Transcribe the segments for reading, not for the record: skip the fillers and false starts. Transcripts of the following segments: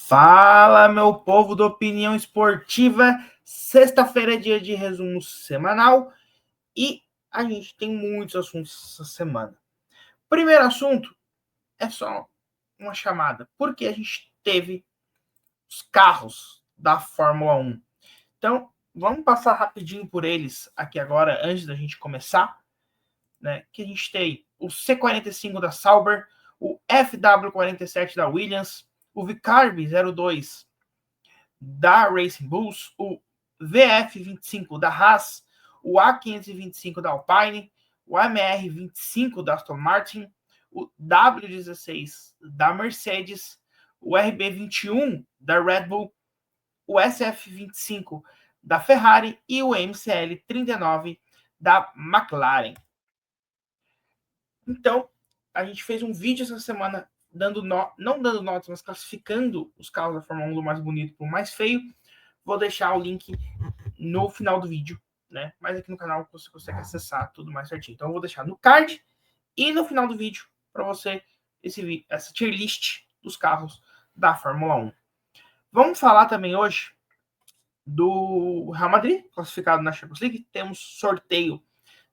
Fala, meu povo da opinião esportiva. Sexta-feira é dia de resumo semanal e a gente tem muitos assuntos essa semana. Primeiro assunto é só uma chamada, porque a gente teve os carros da Fórmula 1. Então, vamos passar rapidinho por eles aqui agora, antes da gente começar, né? Que a gente tem o C45 da Sauber, o FW47 da Williams, o Vicarb 02 da Racing Bulls, o VF25 da Haas, o A525 da Alpine, o MR25 da Aston Martin, o W16 da Mercedes, o RB21 da Red Bull, o SF25 da Ferrari e o MCL39 da McLaren. Então, a gente fez um vídeo essa semana não dando notas, mas classificando os carros da Fórmula 1 do mais bonito para o mais feio. Vou deixar o link no final do vídeo, né? Mas aqui no canal você consegue acessar tudo mais certinho. Então eu vou deixar no card e no final do vídeo para você essa tier list dos carros da Fórmula 1. Vamos falar também hoje do Real Madrid, classificado na Champions League. Temos sorteio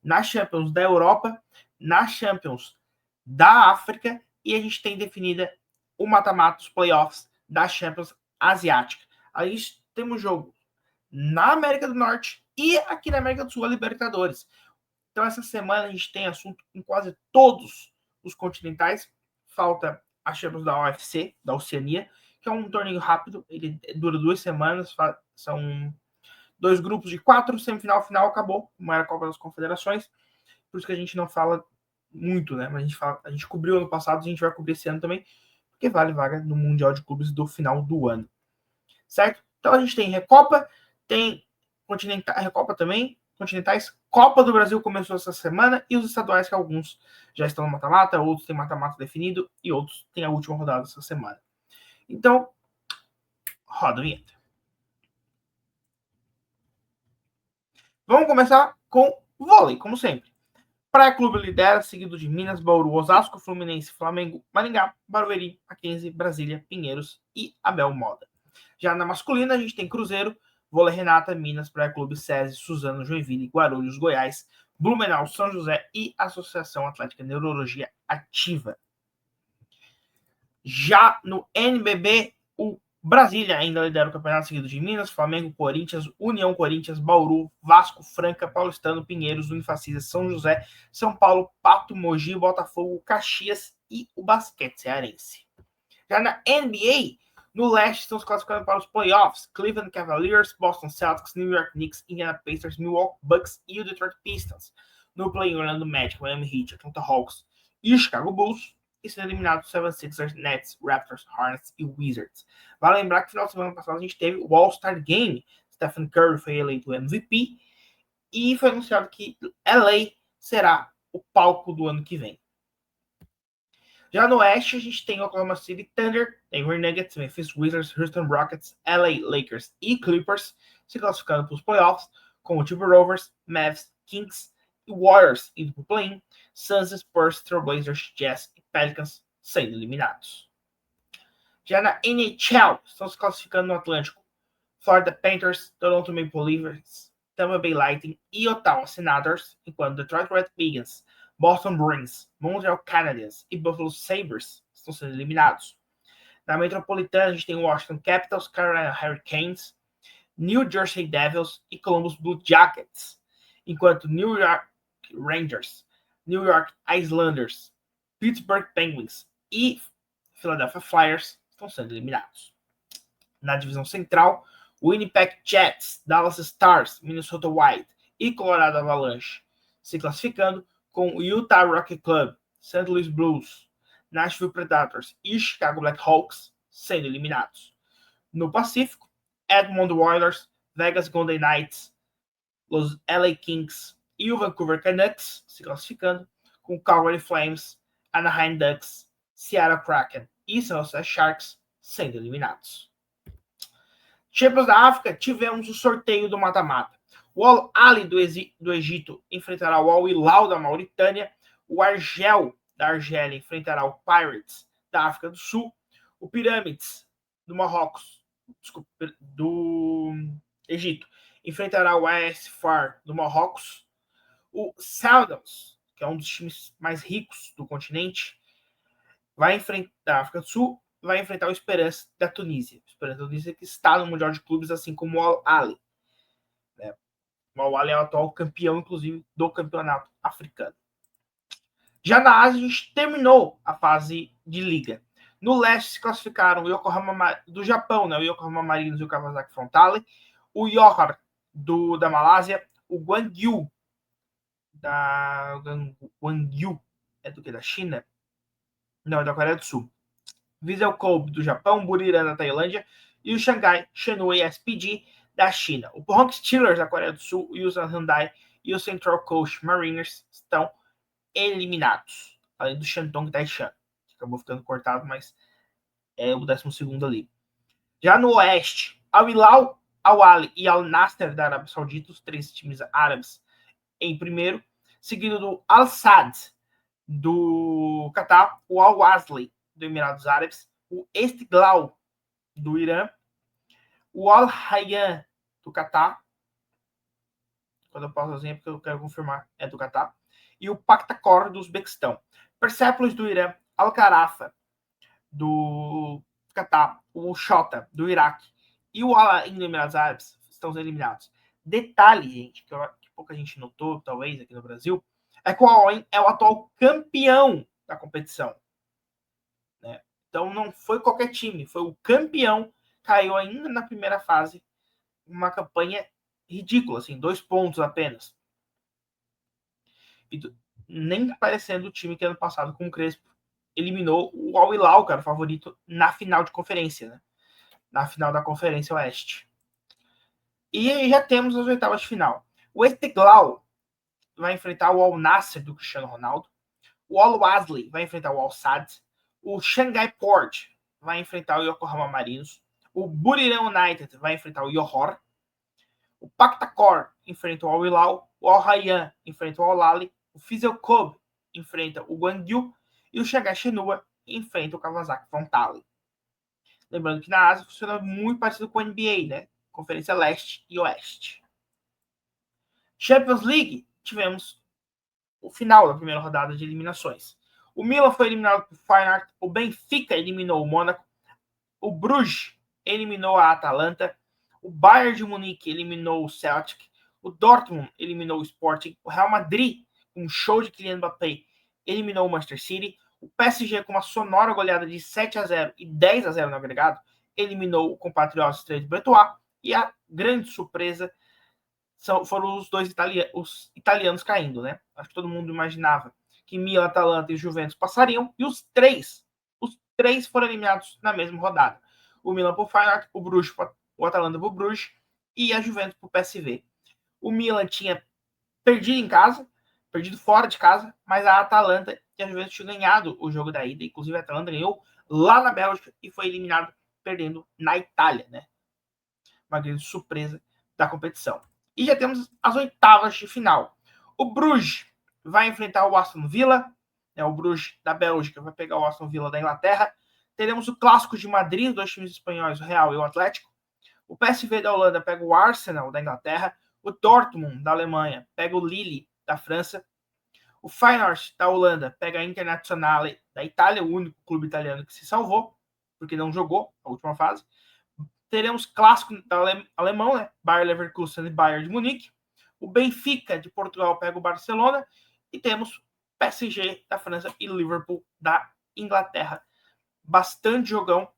na Champions da Europa, na Champions da África e a gente tem definida o mata-mata, os playoffs da Champions Asiática. Aí temos jogo na América do Norte e aqui na América do Sul, a Libertadores. Então, essa semana a gente tem assunto em quase todos os continentais. Falta a Champions da UFC, da Oceania, que é um torneio rápido, ele dura 2 semanas, são 2 grupos de 4, semifinal, final, acabou, como era a Copa das Confederações, por isso que a gente não fala muito, né? Mas a gente cobriu ano passado, a gente vai cobrir esse ano também, porque vale vaga no Mundial de Clubes do final do ano, certo? Então a gente tem Recopa, tem Recopa também, continentais. Copa do Brasil começou essa semana e os estaduais, que alguns já estão no mata-mata, outros têm mata-mata definido e outros têm a última rodada essa semana. Então, roda a vinheta. Vamos começar com vôlei, como sempre. Praia Clube lidera, seguido de Minas, Bauru, Osasco, Fluminense, Flamengo, Maringá, Barueri, Mackenzie, Brasília, Pinheiros e Abel Moda. Já na masculina, a gente tem Cruzeiro, Vôlei Renata, Minas, Praia Clube, SESI, Suzano, Joinville, Guarulhos, Goiás, Blumenau, São José e Associação Atlética Neurologia Ativa. Já no NBB, o Brasília ainda lidera o campeonato, seguido de Minas, Flamengo, Corinthians, União Corinthians, Bauru, Vasco, Franca, Paulistano, Pinheiros, Unifacisa, São José, São Paulo, Pato, Mogi, Botafogo, Caxias e o basquete cearense. Já na NBA, no leste, estão se classificando para os playoffs: Cleveland Cavaliers, Boston Celtics, New York Knicks, Indiana Pacers, Milwaukee Bucks e o Detroit Pistons. No play-in, Orlando Magic, Miami Heat, Atlanta Hawks e o Chicago Bulls. E sendo eliminados 76ers, Nets, Raptors, Hornets e Wizards. Vale lembrar que no final de semana passada a gente teve o All-Star Game. Stephen Curry foi eleito o MVP e foi anunciado que LA será o palco do ano que vem. Já no oeste, a gente tem Oklahoma City Thunder, Denver Nuggets, Memphis Wizards, Houston Rockets, LA Lakers e Clippers se classificando para os playoffs, com o Timberwolves, Mavs, Kings e Warriors indo para o play-in, Suns, Spurs, Trailblazers, Jazz e Pelicans sendo eliminados. Já na NHL, estão se classificando no Atlântico Florida Panthers, Toronto Maple Leafs, Tampa Bay Lightning e Ottawa Senators, enquanto Detroit Red Wings, Boston Bruins, Montreal Canadiens e Buffalo Sabres estão sendo eliminados. Na Metropolitana, a gente tem Washington Capitals, Carolina Hurricanes, New Jersey Devils e Columbus Blue Jackets, enquanto New York Rangers, New York Islanders, Pittsburgh Penguins e Philadelphia Flyers estão sendo eliminados. Na divisão central, Winnipeg Jets, Dallas Stars, Minnesota Wild e Colorado Avalanche se classificando, com o Utah Rocket Club, St. Louis Blues, Nashville Predators e Chicago Blackhawks sendo eliminados. No Pacífico, Edmonton Oilers, Vegas Golden Knights, Los LA Kings e o Vancouver Canucks se classificando, com Calgary Flames, Anaheim Ducks, Seattle Kraken e San Jose Sharks sendo eliminados. Champions da África, tivemos o sorteio do mata-mata. O Al-Ali do Egito enfrentará o Al-Hilal da Mauritânia. O Argel da Argélia enfrentará o Pirates da África do Sul. O Pyramids do Marrocos, desculpa, do Egito, enfrentará o AS FAR do Marrocos. O Sundowns, que é um dos times mais ricos do continente, vai enfrentar a África do Sul, vai enfrentar o Esperance da Tunísia. O Esperance da Tunísia que está no Mundial de Clubes, assim como o Al-Ahly. Né? O Al-Ahly é o atual campeão, inclusive, do campeonato africano. Já na Ásia, a gente terminou a fase de liga. No leste se classificaram o Yokohama do Japão, né? O Yokohama Marinos e o Kawasaki Frontale, o Johor da Malásia, o Gwangju é do que? Da China? Não, é da Coreia do Sul. Vissel Kobe do Japão, Buriram da Tailândia e o Shanghai Shenhua SPG da China. O Pohang Steelers da Coreia do Sul, o Ulsan Hyundai e o Central Coast Mariners estão eliminados, além do Shandong Taishan, que acabou ficando cortado, mas é o 12º ali. Já no oeste, Al Hilal, Al Ahly e Al Nassr da Arábia Saudita, os 3 times árabes em primeiro, seguido do Al Sadd do Catar, o Al Wasli do Emirados Árabes, o Esteghlal do Irã, o Al Rayyan do Catar, quando eu passo assim é porque eu quero confirmar, é do Catar, e o Pakhtakor do Uzbequistão. Persepolis do Irã, Al-Kharafa do Catar, o Shota do Iraque e o Al-Ain dos Emirados Árabes estão eliminados. Detalhe, gente, que pouca gente notou, talvez, aqui no Brasil, é que o Al-Ain é o atual campeão da competição. Né? Então não foi qualquer time, foi o campeão, caiu ainda na primeira fase, uma campanha ridícula, assim, 2 pontos apenas. E nem parecendo o time que ano passado, com o Crespo, eliminou o Al Hilal, que era o favorito, na final de conferência, né? Na final da Conferência Oeste. E já temos as oitavas de final. O Esteghlal vai enfrentar o Al Nassr do Cristiano Ronaldo. O Al Wasli vai enfrentar o Al Sadd. O Shanghai Port vai enfrentar o Yokohama Marinos. O Buriram United vai enfrentar o Johor. O Pakhtakor enfrenta o Al Hilal. O Al Rayyan enfrenta o Al Ahly. O Vissel Kobe enfrenta o Gwangju. E o Shanghai Shenhua enfrenta o Kawasaki Frontale. Lembrando que na Ásia funciona muito parecido com a NBA, né? Conferência Leste e Oeste. Champions League, tivemos o final da primeira rodada de eliminações. O Milan foi eliminado por Feyenoord, o Benfica eliminou o Mônaco, o Bruges eliminou a Atalanta, o Bayern de Munique eliminou o Celtic, o Dortmund eliminou o Sporting, o Real Madrid, com um show de Kylian Mbappé, eliminou o Manchester City, o PSG, com uma sonora goleada de 7-0 e 10-0 no agregado, eliminou o compatriota Stade Bretois, e a grande surpresa foram os italianos caindo, né? Acho que todo mundo imaginava que Milan, Atalanta e Juventus passariam, e os três foram eliminados na mesma rodada. O Milan por Feyenoord, o Bruges, o Atalanta por Bruges e a Juventus por PSV. O Milan tinha perdido fora de casa, mas a Atalanta e a Juventus tinham ganhado o jogo da ida, inclusive a Atalanta ganhou lá na Bélgica e foi eliminado perdendo na Itália, né? Uma grande surpresa da competição. E já temos as oitavas de final. O Bruges vai enfrentar o Aston Villa, né? O Bruges da Bélgica vai pegar o Aston Villa da Inglaterra. Teremos o Clássico de Madrid, 2 times espanhóis, o Real e o Atlético. O PSV da Holanda pega o Arsenal da Inglaterra. O Dortmund da Alemanha pega o Lille da França. O Feyenoord da Holanda pega a Internazionale da Itália, o único clube italiano que se salvou, porque não jogou a última fase. Teremos clássico alemão, né? Bayer Leverkusen e Bayern de Munique. O Benfica de Portugal pega o Barcelona. E temos PSG da França e Liverpool da Inglaterra. Bastante jogão.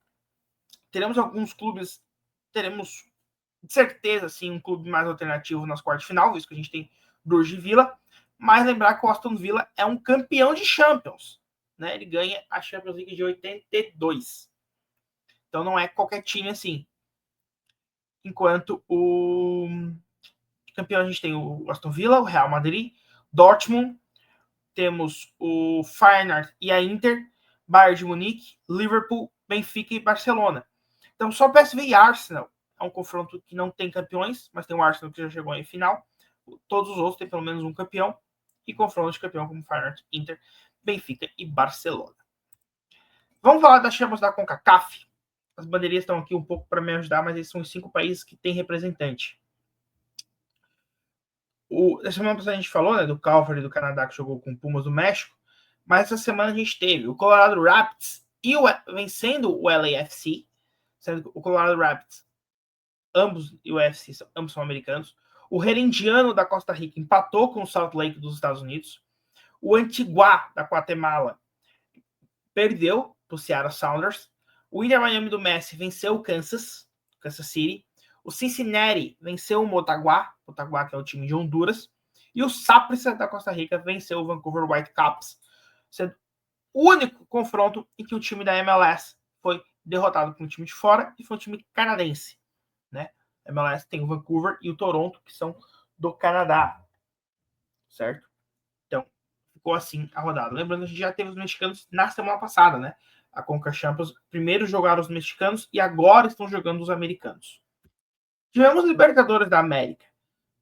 Teremos alguns clubes, teremos de certeza assim, um clube mais alternativo nas quartas de final, visto que a gente tem Bruges e Villa. Mas lembrar que o Aston Villa é um campeão de Champions. Né? Ele ganha a Champions League de 82. Então não é qualquer time assim. Enquanto o campeão a gente tem o Aston Villa, o Real Madrid, Dortmund, temos o Feyenoord e a Inter, Bayern de Munique, Liverpool, Benfica e Barcelona. Então só PSV e Arsenal é um confronto que não tem campeões, mas tem o Arsenal que já chegou em final. Todos os outros têm pelo menos um campeão e confronto de campeão como Feyenoord, Inter, Benfica e Barcelona. Vamos falar das chamas da CONCACAF. As bandeirinhas estão aqui um pouco para me ajudar, mas esses são os 5 países que têm representante. Essa semana a gente falou, né, do Calvary do Canadá, que jogou com o Pumas do México, mas essa semana a gente teve o Colorado Rapids vencendo o LAFC, sendo que o Colorado Rapids, ambos e o UFC, ambos são americanos. O Herendiano da Costa Rica empatou com o Salt Lake dos Estados Unidos. O Antigua da Guatemala perdeu para o Seattle Sounders. O Inter Miami do Messi venceu o Kansas City. O Cincinnati venceu o Motagua que é o time de Honduras. E o Saprissa da Costa Rica venceu o Vancouver Whitecaps, sendo o único confronto em que o time da MLS foi derrotado por um time de fora e foi um time canadense. Né? A MLS tem o Vancouver e o Toronto, que são do Canadá. Certo? Então, ficou assim a rodada. Lembrando que a gente já teve os mexicanos na semana passada, né? A Conca Champions primeiro jogaram os mexicanos e agora estão jogando os americanos. Tivemos Libertadores da América.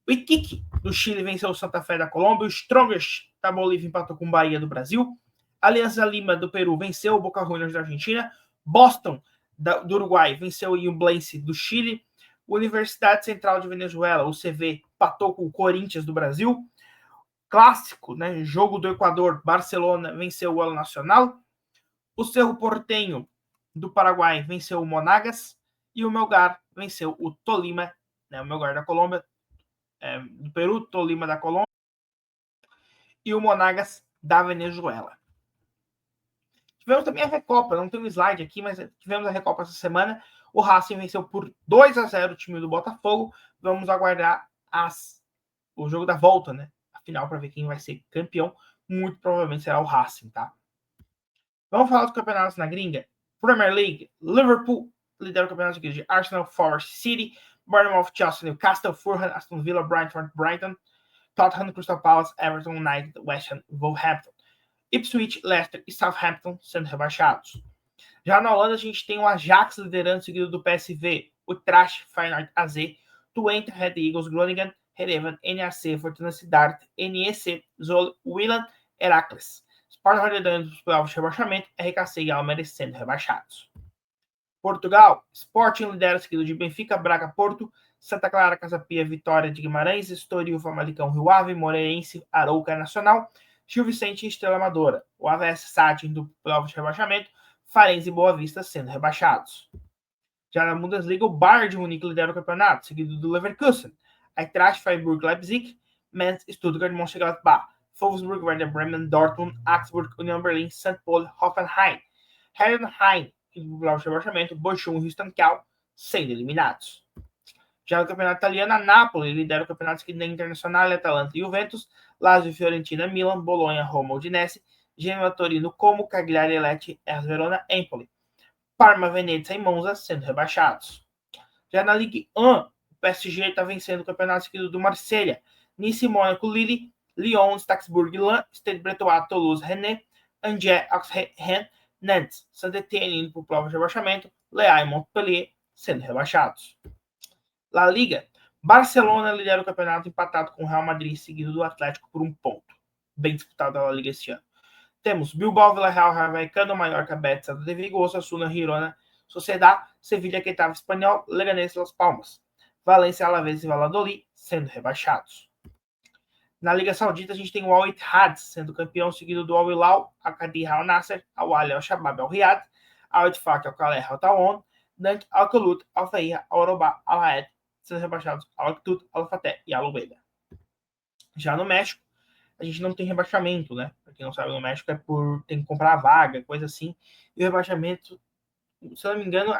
O Iquique do Chile venceu o Santa Fé da Colômbia. O Strongest da Bolívia empatou com o Bahia do Brasil. Alianza Lima do Peru venceu o Boca Juniors da Argentina. Boston do Uruguai venceu o Ñublense do Chile. Universidade Central de Venezuela, o CV, empatou com o Corinthians do Brasil. Clássico, né? Jogo do Equador, Barcelona venceu o El Nacional. O Cerro Porteño do Paraguai venceu o Monagas. E o Melgar venceu o Tolima, né? O Melgar da Colômbia, do Peru, Tolima da Colômbia. E o Monagas da Venezuela. Tivemos também a Recopa, não tem um slide aqui, mas tivemos a Recopa essa semana. O Racing venceu por 2-0 o time do Botafogo. Vamos aguardar o jogo da volta, né? Final para ver quem vai ser campeão. Muito provavelmente será o Racing, tá? Vamos falar dos campeonatos na gringa. Premier League, Liverpool lidera o campeonato de Arsenal, Forest City, Bournemouth, Chelsea, Newcastle, Fulham, Aston Villa, Brentford, Brighton, Tottenham, Crystal Palace, Everton, United, West Ham, Wolverhampton, Ipswich, Leicester e Southampton sendo rebaixados. Já na Holanda a gente tem o Ajax liderando, seguido do PSV, o Trash, Feyenoord AZ, Twente, Red Eagles, Groningen, Hereven, NAC, Fortuna Sittard, NEC, Zwolle, Willan, Heracles. Sport Rotterdam dos playoffs de rebaixamento, RKC e Almere sendo rebaixados. Portugal, Sporting lidera, seguido de Benfica, Braga, Porto, Santa Clara, Casa Pia, Vitória de Guimarães, Estoril, Famalicão, Rio Ave, Moreirense, Arouca, Nacional, Gil Vicente e Estrela Amadora. O AVS Satin do playoff de rebaixamento, Farense e Boa Vista sendo rebaixados. Já na Bundesliga, o Bayern de Munique lidera o campeonato, seguido do Leverkusen, Eintracht, Freiburg, Leipzig, Mainz, Stuttgart, Mönchengladbach, Wolfsburg, Werder Bremen, Dortmund, Augsburg, Union Berlin, St. Pauli, Hoffenheim, Heidenheim, no playoff de rebaixamento, Bochum e Houston Cal sendo eliminados. Já no campeonato italiano, a Napoli lidera o campeonato seguido da Internazionale, Atalanta e Juventus, Lazio, Fiorentina, Milan, Bologna, Roma, Udinese, Genoa, Torino, Como, Cagliari, Lecce, Hellas Verona, Empoli, Parma, Venezia e Monza sendo rebaixados. Já na Ligue 1, o PSG está vencendo o campeonato seguido do Marselha, Nice, Mônaco, Lille, Lyon, Strasbourg, Lens, Stade Bretois, Toulouse, Rennes, Angers, Auxerre, Nantes, Saint-Étienne indo para o prova de rebaixamento, Le Mans e Montpellier sendo rebaixados. La Liga, Barcelona lidera o campeonato empatado com o Real Madrid, seguido do Atlético por 1 ponto. Bem disputado a La Liga esse ano. Temos Bilbao, Villarreal, Rayo Vallecano, Mallorca, Betis, Celta de Vigo, Osasuna, Girona, Sociedad, Sevilla, Getafe, Espanhol, Leganés e Las Palmas. Valência, Alavés e Valladolid sendo rebaixados. Na Liga Saudita, a gente tem o Al Ittihad sendo campeão, seguido do Al Hilal, Al-Qadhi, Al-Nasser, Al-Wali, Al-Shabaab, Al-Riyad, Al-Ittifaq, Al-Qaleh, Al-Ta'awun, Nantes, Al-Kholout, Al-Fahia, Al-Rabah, Al-Raed, sendo rebaixados Al-Aktut, Al-Fateh e Al-Ubaida. Já no México, a gente não tem rebaixamento, né? Pra quem não sabe, no México é por tem que comprar a vaga, coisa assim. E o rebaixamento, se eu não me engano,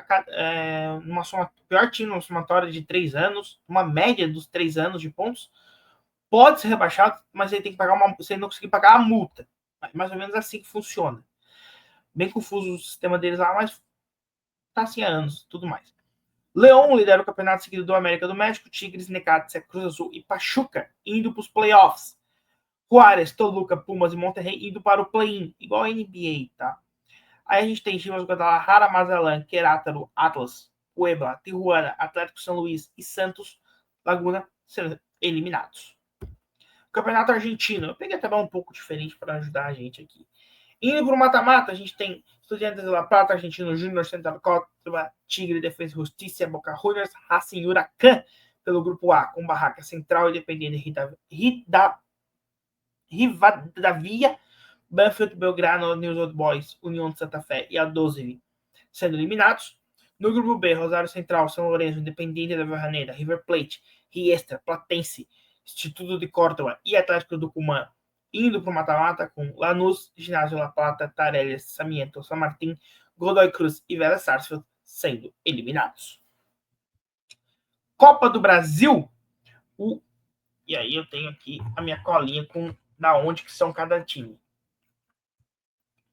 pior time numa somatória de 3 anos, uma média dos 3 anos de pontos, pode ser rebaixado, mas ele tem que pagar se ele não conseguir pagar a multa. Mais ou menos assim que funciona. Bem confuso o sistema deles lá, mas tá assim há anos, tudo mais. León lidera o campeonato seguido do América do México, Tigres, Necaxa, Cruz Azul e Pachuca indo para os playoffs. Juárez, Toluca, Pumas e Monterrey indo para o play-in, igual a NBA, tá? Aí a gente tem Chivas, Guadalajara, Mazatlán, Querétaro, Atlas, Puebla, Tijuana, Atlético São Luís e Santos Laguna sendo eliminados. O campeonato argentino, eu peguei até um pouco diferente para ajudar a gente aqui. Indo para o mata-mata, a gente tem Estudiantes de La Plata, Argentino Júnior, Central Córdoba, Tigre, Defensa e Justiça, Boca Juniors, Racing Huracan, pelo grupo A, com Barraca Central, Independiente Rivadavia, Banfield, Belgrano, News Old Boys, União de Santa Fé e a 12 sendo eliminados. No grupo B, Rosário Central, São Lourenço, Independiente da Barranera, River Plate, Riestra, Platense, Instituto de Córdoba e Atlético do Tucumã, indo para o mata-mata com Lanús, Ginásio La Plata, Tarelas, Sarmiento, San Martín, Godoy Cruz e Vélez Sarsfield sendo eliminados. Copa do Brasil, e aí eu tenho aqui a minha colinha com da onde que são cada time.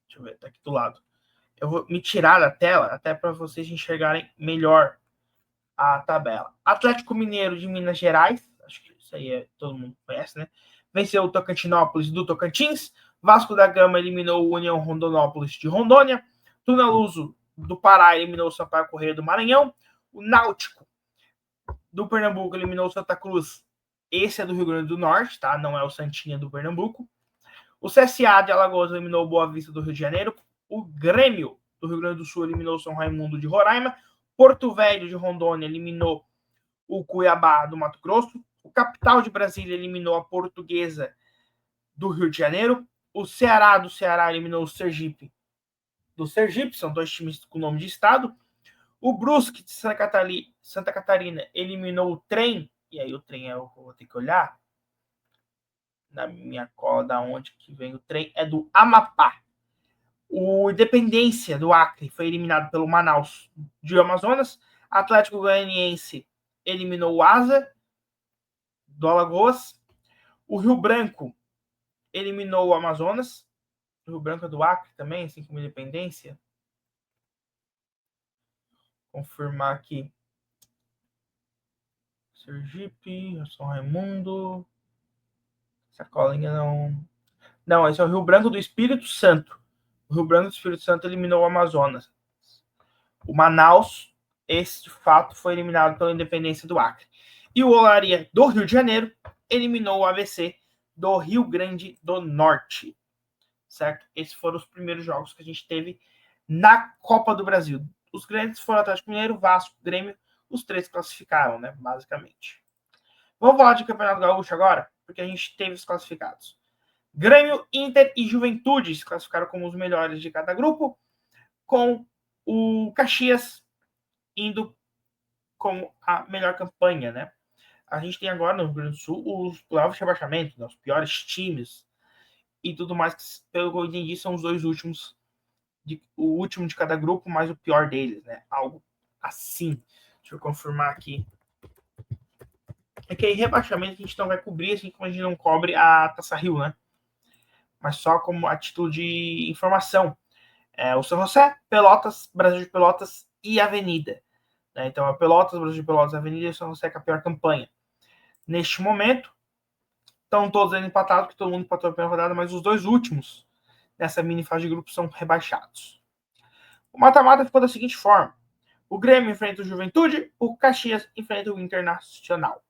Deixa eu ver, tá aqui do lado. Eu vou me tirar da tela até para vocês enxergarem melhor a tabela. Atlético Mineiro de Minas Gerais, acho que isso aí todo mundo conhece, né? Venceu o Tocantinópolis do Tocantins. Vasco da Gama eliminou o União Rondonópolis de Rondônia. Tunaluso do Pará eliminou o Sampaio Corrêa do Maranhão. O Náutico do Pernambuco eliminou o Santa Cruz. Esse é do Rio Grande do Norte, tá? Não é o Santinha do Pernambuco. O CSA de Alagoas eliminou o Boa Vista do Rio de Janeiro. O Grêmio do Rio Grande do Sul eliminou o São Raimundo de Roraima. Porto Velho de Rondônia eliminou o Cuiabá do Mato Grosso. O Capital de Brasília eliminou a Portuguesa do Rio de Janeiro. O Ceará do Ceará eliminou o Sergipe do Sergipe. São dois times com nome de estado. O Brusque de Santa Catarina eliminou o Trem. E aí o Trem eu vou ter que olhar na minha cola da onde que vem o Trem. É do Amapá. O Independência do Acre foi eliminado pelo Manaus de Amazonas. Atlético Goianiense eliminou o Asa do Alagoas. O Rio Branco eliminou o Amazonas. O Rio Branco é do Acre também, assim como Independência. Confirmar aqui. Sergipe, São Raimundo. Essa colinha não. Não, esse é o Rio Branco do Espírito Santo. O Rio Branco do Espírito Santo eliminou o Amazonas. O Manaus, esse de fato foi eliminado pela Independência do Acre. E o Olaria do Rio de Janeiro eliminou o ABC do Rio Grande do Norte. Certo? Esses foram os primeiros jogos que a gente teve na Copa do Brasil. Os grandes foram Atlético Mineiro, Vasco, Grêmio, os três classificaram, né? Basicamente. Vamos falar de Campeonato Gaúcho agora, porque a gente teve os classificados. Grêmio, Inter e Juventude se classificaram como os melhores de cada grupo, com o Caxias indo como a melhor campanha, né? A gente tem agora no Rio Grande do Sul os playoffs de rebaixamento, né? Os piores times e tudo mais, que, pelo que eu entendi, são os dois últimos, o último de cada grupo, mais o pior deles, né? Algo assim. Deixa eu confirmar aqui. É que aí rebaixamento a gente não vai cobrir, assim como a gente não cobre a Taça Rio, né? Mas só como a título de informação. O São José, Pelotas, Brasil de Pelotas e Avenida. Né? Então, a Pelotas, Brasil de Pelotas, Avenida e o São José com a pior campanha. Neste momento, estão todos empatados, porque todo mundo empatou a primeira rodada, mas os dois últimos nessa mini fase de grupo são rebaixados. O mata-mata ficou da seguinte forma. O Grêmio enfrenta o Juventude, o Caxias enfrenta o Internacional.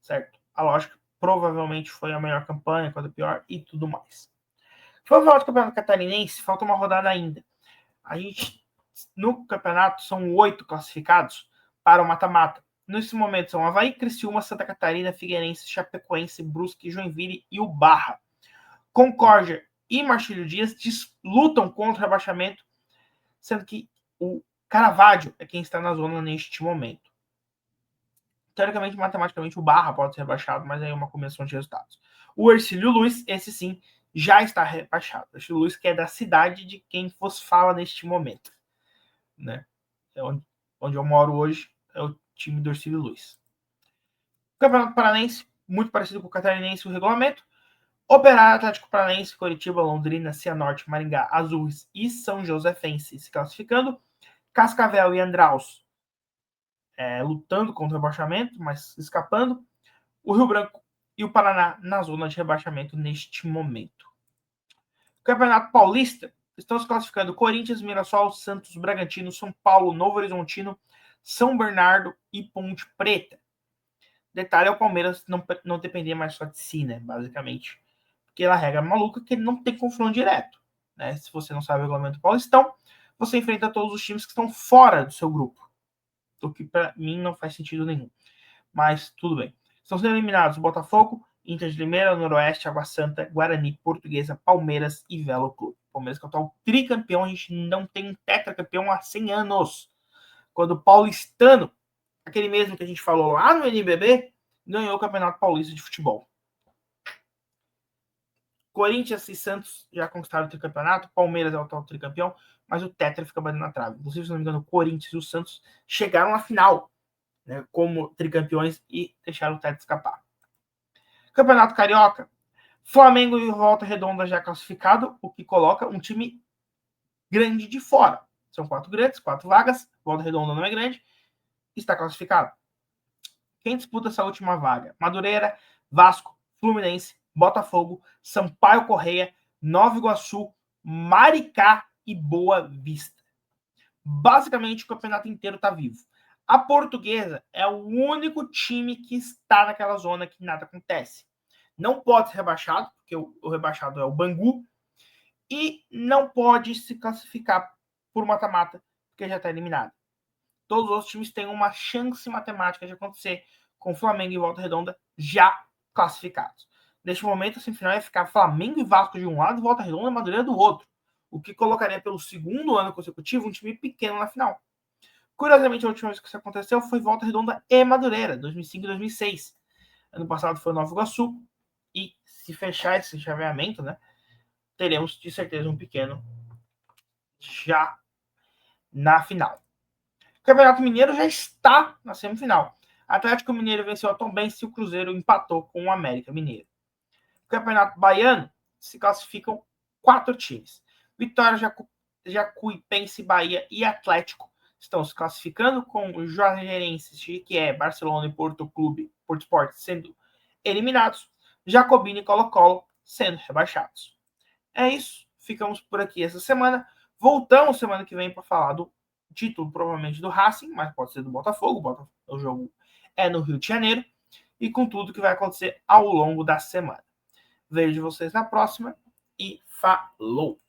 Certo? A lógica provavelmente foi a melhor campanha, quando a pior e tudo mais. Vamos falar do Campeonato Catarinense, falta uma rodada ainda. A gente, no campeonato, são 8 classificados para o mata-mata. Nesse momento são Avaí, Criciúma, Santa Catarina, Figueirense, Chapecoense, Brusque, Joinville e o Barra. Concórdia e Marcílio Dias lutam contra o rebaixamento, sendo que o Caravaggio é quem está na zona neste momento. Teoricamente, matematicamente, o Barra pode ser rebaixado, mas aí é uma combinação de resultados. O Hercílio Luz, esse sim, já está rebaixado. O Hercílio Luz, que é da cidade de quem vos fala neste momento. Né? É onde eu moro hoje, é o time do Hercílio Luz. O Campeonato Paranense, muito parecido com o Catarinense, o regulamento. Operário, Atlético Paranaense, Coritiba, Londrina, Cianorte, Maringá, Azures e São Josefense se classificando. Cascavel e Andraus lutando contra o rebaixamento, mas escapando. O Rio Branco e o Paraná na zona de rebaixamento neste momento. O Campeonato Paulista estão se classificando Corinthians, Mirassol, Santos, Bragantino, São Paulo, Novo Horizontino, São Bernardo e Ponte Preta. Detalhe é o Palmeiras não depender mais só de si, né? Basicamente. Porque ela regra maluca que ele não tem confronto direto. né? Se você não sabe o regulamento do Paulistão, você enfrenta todos os times que estão fora do seu grupo. O que para mim não faz sentido nenhum. Mas tudo bem. Estão sendo eliminados o Botafogo, Inter de Limeira, Noroeste, Água Santa, Guarani, Portuguesa, Palmeiras e Velo Clube. Palmeiras que é o atual tricampeão, a gente não tem um tetracampeão há 100 anos. Quando o paulistano, aquele mesmo que a gente falou lá no NBB, ganhou o Campeonato Paulista de Futebol. Corinthians e Santos já conquistaram o tricampeonato, Palmeiras é o atual tricampeão, mas o Tetra fica batendo na trave. Inclusive, se não me engano, o Corinthians e o Santos chegaram à final, né, como tricampeões e deixaram o Tetra escapar. Campeonato Carioca, Flamengo e Volta Redonda já classificado, o que coloca um time grande de fora. São 4 grandes, 4 vagas, Volta Redonda não é grande, está classificado. Quem disputa essa última vaga? Madureira, Vasco, Fluminense, Botafogo, Sampaio Correia, Nova Iguaçu, Maricá e Boa Vista. Basicamente, o campeonato inteiro está vivo. A Portuguesa é o único time que está naquela zona que nada acontece. Não pode ser rebaixado, porque o rebaixado é o Bangu, e não pode se classificar por mata-mata, porque já está eliminado. Todos os outros times têm uma chance matemática de acontecer, com Flamengo e Volta Redonda já classificados. Neste momento, a semifinal ia ficar Flamengo e Vasco de um lado e Volta Redonda e Madureira do outro, o que colocaria pelo segundo ano consecutivo um time pequeno na final. Curiosamente, a última vez que isso aconteceu foi Volta Redonda e Madureira, 2005 e 2006. Ano passado foi Nova Iguaçu, e se fechar esse chaveamento, né, teremos de certeza um pequeno já na final. O Campeonato Mineiro já está na semifinal. Atlético Mineiro venceu a Tombense e o Cruzeiro empatou com o América Mineiro. O Campeonato Baiano se classificam 4 times. Vitória, Jacuipense, Bahia e Atlético estão se classificando, com o Juazeirense, que é Barcelona e Porto Sport sendo eliminados, Jacobina e Colo-Colo sendo rebaixados. É isso. Ficamos por aqui essa semana. Voltamos semana que vem para falar do título, provavelmente do Racing, mas pode ser do Botafogo. O jogo é no Rio de Janeiro. E com tudo que vai acontecer ao longo da semana. Vejo vocês na próxima e falou!